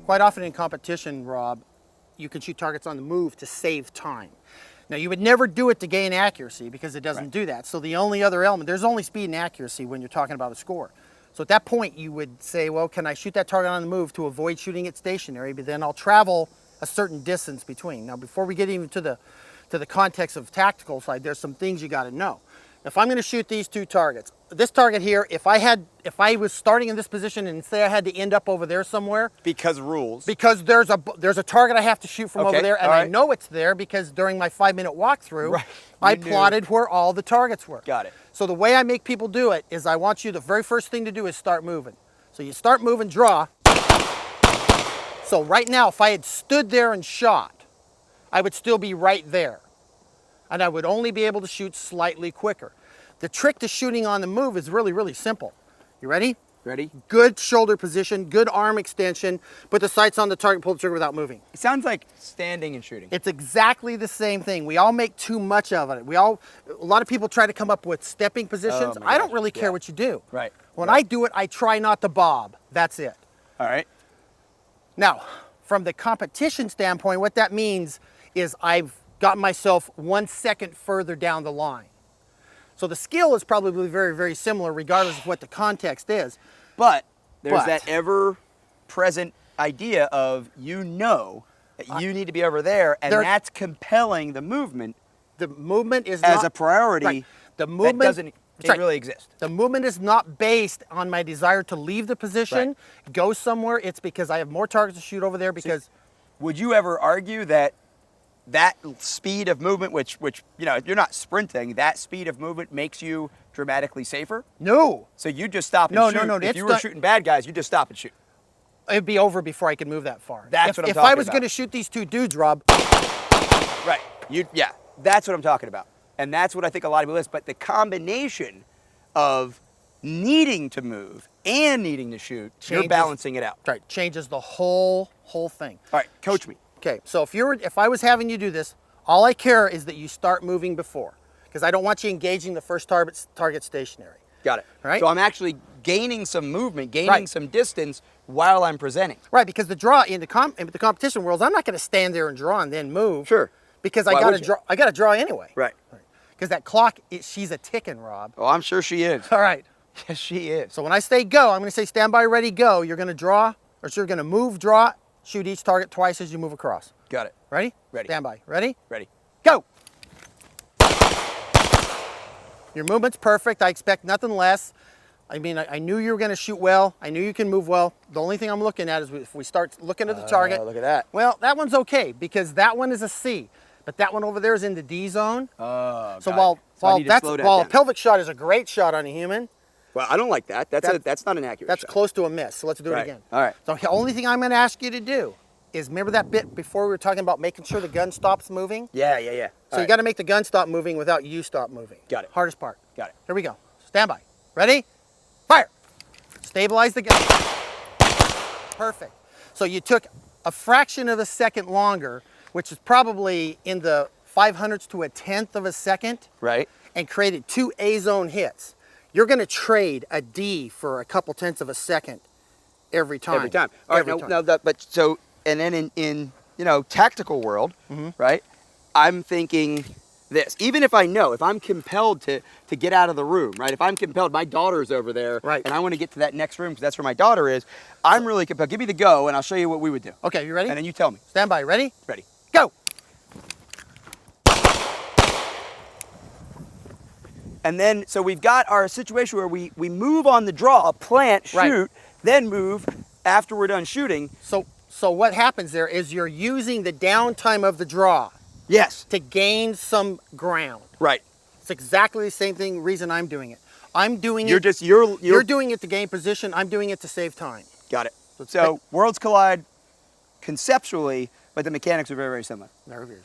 quite often in competition, Rob, you can shoot targets on the move to save time. Now, you would never do it to gain accuracy because it doesn't do that. So the only other element, there's only speed and accuracy when you're talking about a score. So at that point, you would say, well, can I shoot that target on the move to avoid shooting it stationary, but then I'll travel a certain distance between. Now, before we get even to the context of tactical side, there's some things you got to know. If I'm going to shoot these two targets, this target here, if I was starting in this position and say I had to end up over there somewhere, because rules, because there's a target I have to shoot from over there, and I know it's there because during my 5-minute walkthrough, I plotted where all the targets were. Got it. So the way I make people do it is I want you, the very first thing to do is start moving. So you start moving, draw. So right now, if I had stood there and shot, I would still be right there. And I would only be able to shoot slightly quicker. The trick to shooting on the move is really, really simple. You ready? Ready. Good shoulder position, good arm extension, put the sights on the target, pull the trigger without moving. It sounds like standing and shooting. It's exactly the same thing. We all make too much of it. A lot of people try to come up with stepping positions. I don't really care what you do. Right. When I do it, I try not to bob. That's it. All right. Now, from the competition standpoint, what that means is I've got myself 1 second further down the line. So the skill is probably very, very similar regardless of what the context is. But there's that ever-present idea of that you need to be over there, and that's compelling the movement. The movement is as a priority. Right. The movement that doesn't really exist. The movement is not based on my desire to leave the position, go somewhere. It's because I have more targets to shoot over there. Because so, would you ever argue that speed of movement, which you're not sprinting, that speed of movement makes you dramatically safer? No. So you just stop and shoot. No. If you were shooting bad guys, you just stop and shoot. It'd be over before I could move that far. That's what I'm talking about. If I was going to shoot these two dudes, Rob. Right. That's what I'm talking about. And that's what I think a lot of people is. But the combination of needing to move and needing to shoot, you're balancing it out. Right. Changes the whole thing. All right. Coach me. Okay, so if I was having you do this, all I care is that you start moving before, because I don't want you engaging the first target stationary. Got it. All right? So I'm actually gaining some movement, gaining some distance while I'm presenting. Right, because the draw in the competition world, I'm not going to stand there and draw and then move. Sure. Because I got to draw anyway. Right. Because that clock, she's a ticking, Rob. Oh, I'm sure she is. All right. Yes, she is. So when I say go, I'm going to say stand by, ready, go. You're going to draw, or you're going to move, draw, shoot each target twice as you move across. Got it. Ready? Ready. Stand by. Ready? Ready. Go! Your movement's perfect. I expect nothing less. I mean, I knew you were going to shoot well. I knew you can move well. The only thing I'm looking at is if we start looking at the target. Look at that. Well, that one's okay because that one is a C, but that one over there is in the D zone. Oh, so while a pelvic shot is a great shot on a human. Well, I don't like that. That's not an accurate shot. That's close to a miss. So let's do it again. All right. So the only thing I'm going to ask you to do is remember that bit before we were talking about making sure the gun stops moving? Yeah. So you got to make the gun stop moving without you stop moving. Got it. Hardest part. Got it. Here we go. Stand by. Ready? Fire. Stabilize the gun. Perfect. So you took a fraction of a second longer, which is probably in the 0.05 to a 1/10 of a second. Right. And created 2 A-zone hits. You're going to trade a D for a couple tenths of a second every time. Every time. All right. And then in tactical world, right? I'm thinking this. Even if I'm compelled to get out of the room, right? If I'm compelled, my daughter's over there, right? And I want to get to that next room because that's where my daughter is. I'm really compelled. Give me the go, and I'll show you what we would do. Okay, you ready? And then you tell me. Stand by. Ready? Ready. Go. And then, so we've got our situation where we move on the draw, plant, shoot, then move after we're done shooting. So what happens there is you're using the downtime of the draw. Yes. To gain some ground. Right. It's exactly the same reason I'm doing it. I'm doing You're doing it to gain position. I'm doing it to save time. Got it. So worlds collide conceptually, but the mechanics are very, very similar. Very, very.